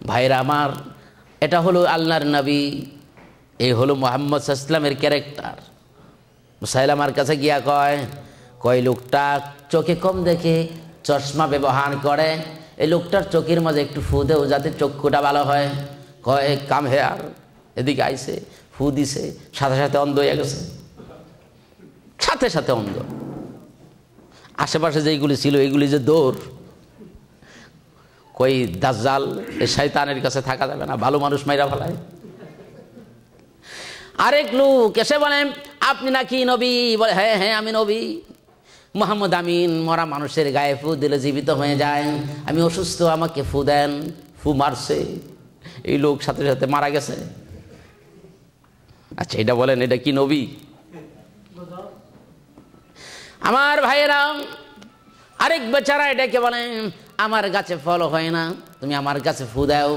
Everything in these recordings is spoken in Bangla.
ভাইরা আমার, এটা হলো আল্লাহর নবী, এই হলো মুহাম্মদ সাল্লাল্লাহু আলাইহি ওয়াসাল্লামের ক্যারেক্টার। মুসাইলামার কাছে গিয়া কয় লোকটা চোখে কম দেখে চশমা ব্যবহার করে, এই লোকটার চোখের মাঝে একটু ফু দেও যাতে চক্ষুটা ভালো হয়। কয় কাম হেয়ার, এদিকে আইসে, ফু দিছে, সাথে সাথে অন্ধ হয়ে গেছে, সাথে সাথে অন্ধ। আশেপাশে যেইগুলি ছিল এইগুলি যে দৌড়। কই দাজ্জাল, এই শয়তানের কাছে থাকা যাবে না, ভালো মানুষ মাইরা ফেলায়। আরেক লোক এসে বলেন আপনি নাকি নবী? বলে হ্যাঁ হ্যাঁ আমি নবী। মুহাম্মদ আমিন, মরা মানুষের গায়ে ফু দিলে জীবিত হয়ে যায়, আমি অসুস্থ, আমাকে ফু দেন। ফু মারছে, এই লোক সাথে সাথে মারা গেছে। আচ্ছা এটা বলেন, এটা কি নবী? আমার ভাইয়েরা, আরেক বেচারা এটাকে বলেন আমার গাছে ফল হয় না, তুমি আমার গাছে ফু দাও।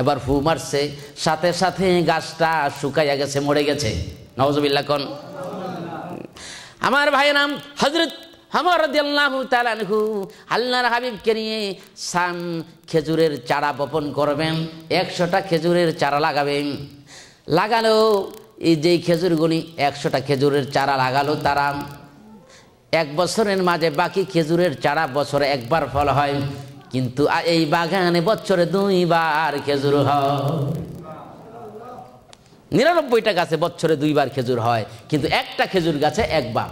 এবার ফু মারছে, সাথে সাথে গাছটা শুকাইয়া গেছে, মরে গেছে। নাউজুবিল্লাহ কোন। আমার ভাইয়েরা, হযরত ওমর রাদিয়াল্লাহু তাআলা আনহু আল্লাহর হাবিবকে নিয়ে খেজুরের চারা বপন করবেন, 100টা খেজুরের চারা লাগাবেন। লাগালো, এই যে খেজুরগুলি 100টা খেজুরের চারা লাগালো তারা, 1 বছরের মাঝে বাকি খেজুরের চারা বছরে একবার ফল হয়, কিন্তু এই বাগানে বছরে 2 বার খেজুর হয়। 99টা গাছে বছরে 2 বার খেজুর হয়, কিন্তু একটা খেজুর গাছে একবার।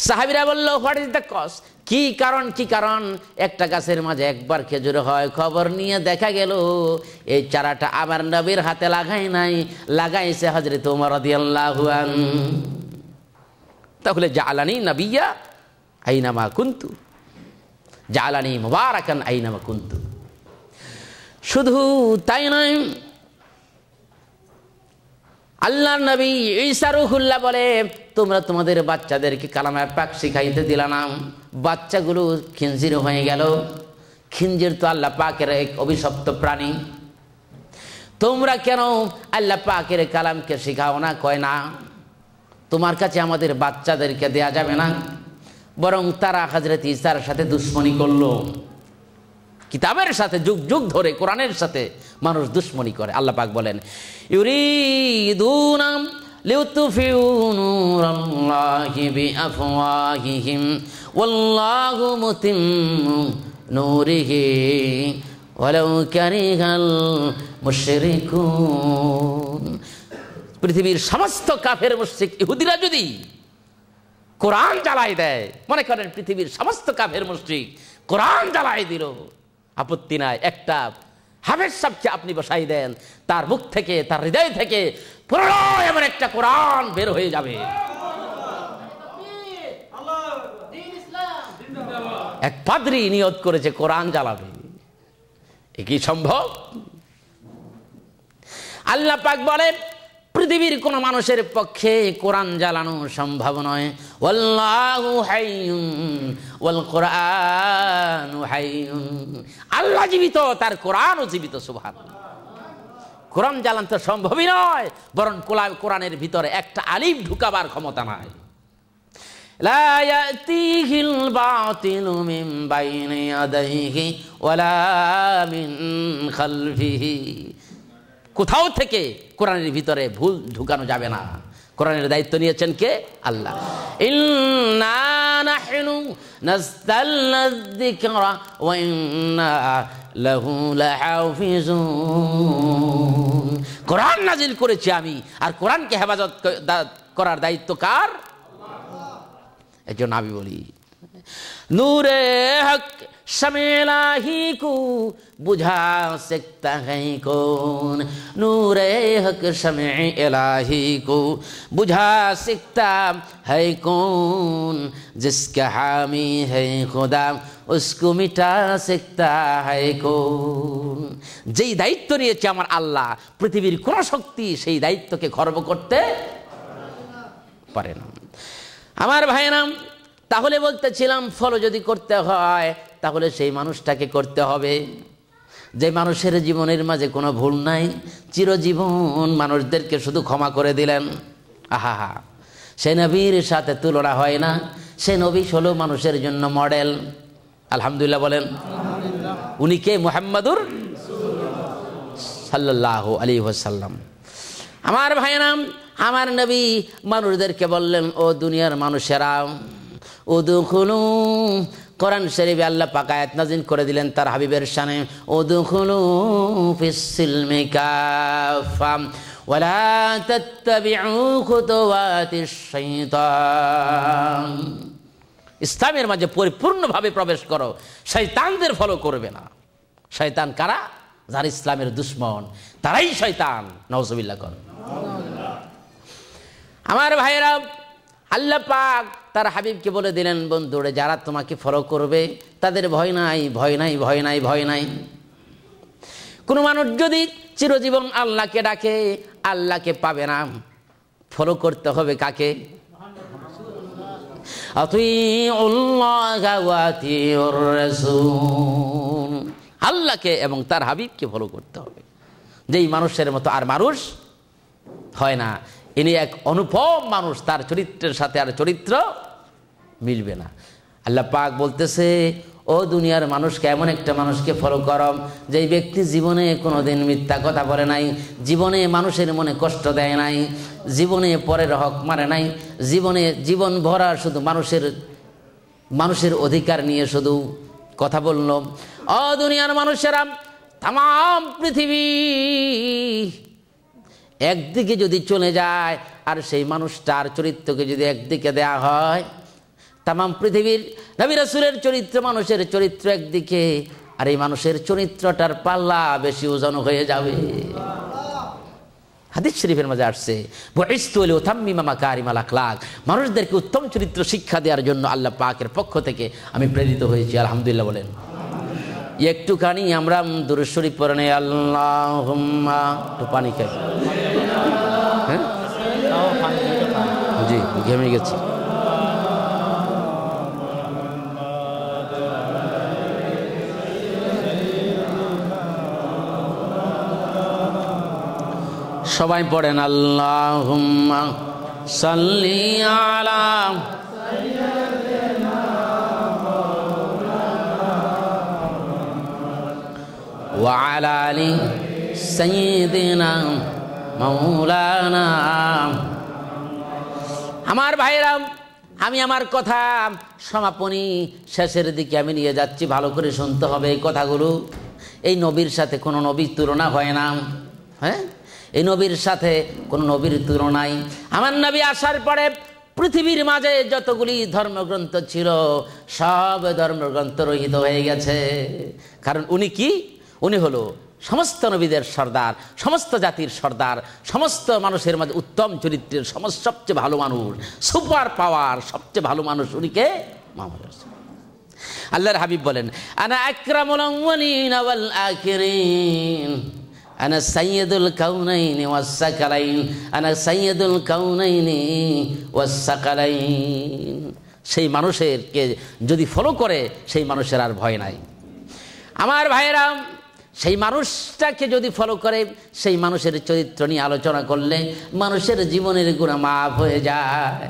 সাহাবীরা বলল হোয়াট ইজ দ্য কজ, কি কারণ? কি কারণ একটা গাছের মাঝে একবার খেজুর হয়? খবর নিয়ে দেখা গেল এই চারাটা আমার নবীর হাতে লাগাই নাই, লাগাইছে হযরত ওমর রাদিয়াল্লাহু আনহু। তাহলে জাআলানি নবিয়্যা আইনামা কুনতু, জাআলানি মুবারাকান আইনামা কুনতু। শুধু তাই নয়, আল্লাহর নবী ঈসা রূহুল্লাহ বলে তোমরা তোমাদের বাচ্চাদেরকে কালামে পাক শিখাইতে দিলা না, বাচ্চাগুলো খিনজির হয়ে গেল। খিনজির তো আল্লাহ পাকের এক অভিশপ্ত প্রাণী, তোমরা কেন আল্লাহ পাকের কালামকে শিখাও না? কয় না, তোমার কাছে আমাদের বাচ্চাদেরকে দেয়া যাবে না। বরং তারা হযরত ঈসার সাথে দুশমনি করলো। কিতাবের সাথে যুগ যুগ ধরে কোরআনের সাথে মানুষ দুশমনি করে। আল্লাহ পাক বলেন ইউরিদুনা লিউতফিউ নূরাল্লাহি বিআফওয়াহিহিম ওয়াল্লাহু মুতিম্মু নূরিহি ওয়ালাউ কারিহাল মুশরিকুন। পৃথিবীর সমস্ত কাফের মুশরিক ইহুদিরা যদি কোরআন জ্বালাই দেয়, মনে করেন পৃথিবীর সমস্ত কাফের মুশরিক কোরআন জ্বালাই দিল, আপত্তি নাই। একটা হাফেজ সাহেবকে আপনি বসাই দেন, তার মুখ থেকে, তার হৃদয় থেকে পুরো এমন একটা কোরআন বের হয়ে যাবে। এক পাদ্রী নিয়ত করেছে কোরআন জ্বালাবে, এ কি সম্ভব? আল্লাহ পাক বলেন পৃথিবীর কোন মানুষের পক্ষে কোরআন জ্বালানো সম্ভব নয়। ওয়াল্লাহু হাইয়ুন ওয়াল কুরআনু হাইয়ুন। আল্লাহ জীবিত, তার কোরআনও জীবিত। সুবহানাল্লাহ। কোরআন জ্বালানো তো সম্ভবই নয়, বরং কোরআনের ভিতরে একটা আলিফ ঢুকাবার ক্ষমতা নাই। লা ইয়াতিহিল বাতিলু মিন বাইনি ইয়াদাইহি ওয়ালা মিন খালফিহি। কোথাও থেকে কোরআনের ভিতরে ভুল ঢুকানো যাবে না। কোরআনের দায়িত্ব নিয়েছেন কে? আল্লাহ। ইন্না নাহনু নাযালনা যিকরা ওয়া ইন্না লাহু লাহাফিজুন। কোরআন নাজিল করেছি আমি, আর কোরআনকে হেফাজত করার দায়িত্ব কার? আল্লাহ। এজন্য আমি বলি নূরে হক शमे इलाही को बुझा सकता है कौन, नूरे हक शमे इलाही को बुझा सकता है कौन, जिसका हामी है खुदा उसको मिटा सकता है कौन। যেই দায়িত্ব নিয়েছে আমার আল্লাহ, পৃথিবীর কোন শক্তি সেই দায়িত্বকে খর্ব করতে পারে না। আমার ভাইরা, তাহলে বলতেছিলাম ফলো যদি করতে হয় তাহলে সেই মানুষটাকে করতে হবে যে মানুষের জীবনের মাঝে কোনো ভুল নাই, চিরজীবন মানুষদেরকে শুধু ক্ষমা করে দিলেন। আহা, সে নবীর সাথে তুলনা হয় না। সে নবী হলো মানুষের জন্য মডেল। আলহামদুলিল্লাহ বলেন। উনি কে? মুহাম্মাদুর সাল্লাল্লাহু আলাইহি ওয়াসাল্লাম। আমার ভাইরাম, আমার নবী মানুষদেরকে বললেন, ও দুনিয়ার মানুষেরা, উদখুলু, কোরআন শরীফে আল্লাহ পাক আয়াত নাযিল করে দিলেন তার হাবিবের শানে, উদখুলু ফিস সিলমি কাফা ওয়ালা তাত্তাবিউ খুতুওয়াতিশ শাইতান। ইসলামের মাঝে পরিপূর্ণভাবে প্রবেশ করো, শয়তানদের ফলো করবে না। শয়তান কারা? যারা ইসলামের দুশ্মন, তারাই শয়তান। নাউজুবিল্লাহ কর। আমার ভাইরা, আল্লাহ পাক তার হাবিবকে বলে দিলেন, বন্ধুরে, যারা তোমাকে ফলো করবে তাদের ভয় নাই, ভয় নাই, ভয় নাই, ভয় নাই। কোনো মানুষ যদি চিরজীবন আল্লাহকে ডাকে, আল্লাহকে পাবে না। ফলো করতে হবে কাকে? আল্লাহকে এবং তার হাবিবকে ফলো করতে হবে। যেই মানুষের মতো আর মানুষ হয় না, ইনি এক অনুপম মানুষ, তার চরিত্রের সাথে আর চরিত্র মিলবে না। আল্লাহ পাক বলতেছে, ও দুনিয়ার মানুষকে, এমন একটা মানুষকে ফলো করো যেই ব্যক্তি জীবনে কোনোদিন মিথ্যা কথা বলে নাই, জীবনে মানুষের মনে কষ্ট দেয় নাই, জীবনে পরের হক মারে নাই, জীবন ভরা শুধু মানুষের অধিকার নিয়ে শুধু কথা বলল। ও দুনিয়ার মানুষেরা, তাম পৃথিবী একদিকে যদি চলে যায় আর সেই মানুষটার চরিত্রকে যদি একদিকে দেয়া হয়, তাম পৃথিবীর নবী রাসূলের চরিত্র, মানুষের চরিত্র একদিকে, আর এই মানুষের চরিত্রটার পাল্লা বেশি ওজন হয়ে যাবে। হাদিস শরীফের মাঝে আসছে, বুইসতু লিউতাম্মিমা মাকারিমাল আখলাক, মানুষদেরকে উত্তম চরিত্র শিক্ষা দেওয়ার জন্য আল্লাহ পাকের পক্ষ থেকে আমি প্রেরিত হয়েছি। আলহামদুলিল্লাহ বলেন। একটুখানি আমরা দুরূদ শরীফ পড়ে নেই। আল্লাহুম্মা, একটু পানি খাই। হ্যাঁ জি, ঘেমে গেছি। সবাই পড়েন, আল্লাহুম্মা সাল্লি আলা ওয়া আলা আলি সাইয়্যিদিনা মাওলানা। আমার ভাইরা, আমি আমার কথা সমাপনী শেষের দিকে আমি নিয়ে যাচ্ছি, ভালো করে শুনতে হবে এই কথাগুলো। এই নবীর সাথে কোনো নবীর তুলনা হয় না। হ্যাঁ, এই নবীর সাথে কোনো নবীর তুলনাই। আমার নবী আসার পরে পৃথিবীর মাঝে যতগুলি ধর্মগ্রন্থ ছিল সব ধর্মগ্রন্থ রহিত হয়ে গেছে। কারণ উনি কি? উনি হলো সমস্ত নবীদের সর্দার, সমস্ত জাতির সর্দার, সমস্ত মানুষের মাঝে উত্তম চরিত্রের সবচেয়ে ভালো মানুষ, সুপার পাওয়ার সবচেয়ে ভালো মানুষ। উনি কে? মুহাম্মদ রাসূল। আল্লাহর হাবিব বলেন, আনা আকরামুল আউয়ালিন ওয়াল আখিরিন, আনা সাইয়্যিদুল কাউনাইনি ওয়াস সাকালাইন, আনা সাইয়্যিদুল কাউনাইনি ওয়াস সাকালাইন। সেই মানুষেরকে যদি ফলো করে সেই মানুষের আর ভয় নাই। আমার ভাইয়েরা, সেই মানুষটাকে যদি ফলো করে, সেই মানুষের চরিত্র নিয়ে আলোচনা করলে মানুষের জীবনের গুনাহ মাফ হয়ে যায়।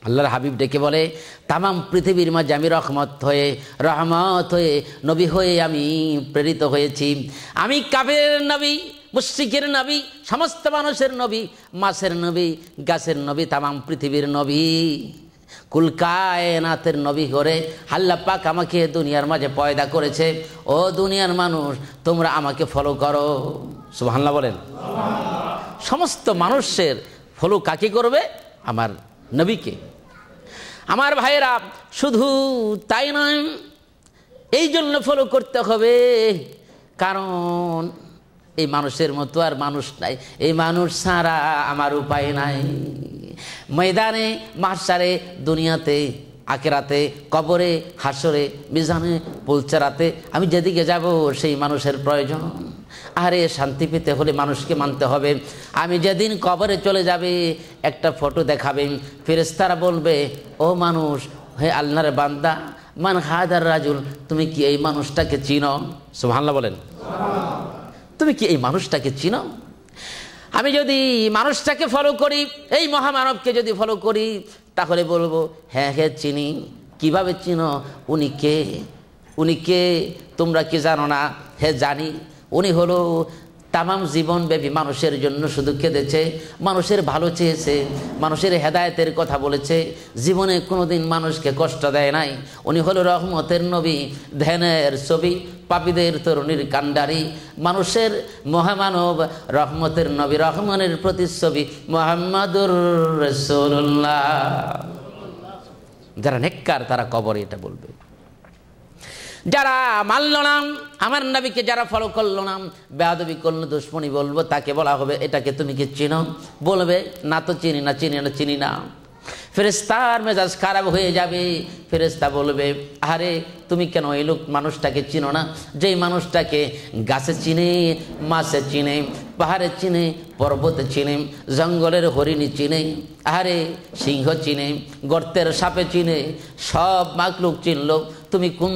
আল্লাহর হাবিব ডেকে বলে, তামাম পৃথিবীর মাঝে আমি রহমত হয়ে নবী হয়ে আমি প্রেরিত হয়েছি। আমি কাফেরের নবী, মুশরিকের নবী, সমস্ত মানুষের নবী, মাছের নবী, গাছের নবী, তামাম পৃথিবীর নবী, কুল কায়নাতের নবী করে আল্লাহ পাক আমাকে দুনিয়ার মাঝে পয়দা করেছে। ও দুনিয়ার মানুষ, তোমরা আমাকে ফলো করো। সুবহানাল্লাহ বলেন। সমস্ত মানুষের ফলো কাকে করবে? আমার নবীকে। আমার ভাইয়েরা, শুধু তাই নয়, এই জন্য ফলো করতে হবে কারণ এই মানুষের মতো আর মানুষ নাই, এই মানুষ ছাড়া আমার উপায় নাই। ময়দানে, মাহশারে, দুনিয়াতে, আখিরাতে, কবরে, হাসরে, মিজানে, পুলচারাতে আমি যেদিকে যাব সেই মানুষের প্রয়োজন। আরে শান্তি পেতে হলে মানুষকে মানতে হবে। আমি যেদিন কবরে চলে যাবে একটা ফটো দেখাবেন, ফেরেশতারা বলবে, ও মানুষ, হে আল্লাহর বান্দা, মান হাদার রাজুল, তুমি কি এই মানুষটাকে চিনো? সুবহানাল্লাহ বলেন। তুমি কি এই মানুষটাকে চিনো? আমি যদি মানুষটাকে ফলো করি, এই মহামানবকে যদি ফলো করি, তাহলে বলবো, হ্যাঁ হ্যাঁ চিনি। কিভাবে চিনো? উনি কে? তোমরা কি জানো না? হ্যাঁ জানি। উনি হলো তামাম জীবনব্যাপী মানুষের জন্য শুধু কেঁদেছে, মানুষের ভালো চেয়েছে, মানুষের হেদায়েতের কথা বলেছে, জীবনে কোনোদিন মানুষকে কষ্ট দেয় নাই। উনি হলো রহমতের নবী, ধ্যানের ছবি, পাপীদের তরুণীর কাণ্ডারি, মানুষের মহামানব, রহমতের নবী, রহমানের প্রতিচ্ছবি মুহাম্মাদুর রাসূলুল্লাহ। যারা নেককার তারা কবরে এটা বলবে। যারা মানল না আমার নবীকে, যারা ফলো করলো না, বেয়াদবি করলো, দুশ্মনী বলবো, তাকে বলা হবে এটাকে তুমি কি চিনো? বলবে না তো চিনি না। ফেরেশতার মেজাজ খারাপ হয়ে যাবে। ফেরেশতা বলবে আরে তুমি কেন এই মানুষটাকে চিনো না? যেই মানুষটাকে গাছে চিনে, মাছে চিনে, পাহাড়ে চিনে, পর্বতে চিনে, জঙ্গলের হরিণী চিনে, আরে সিংহ চিনে, গর্তের সাপে চিনে, সব মাখলুক চিনলো, তুমি কোন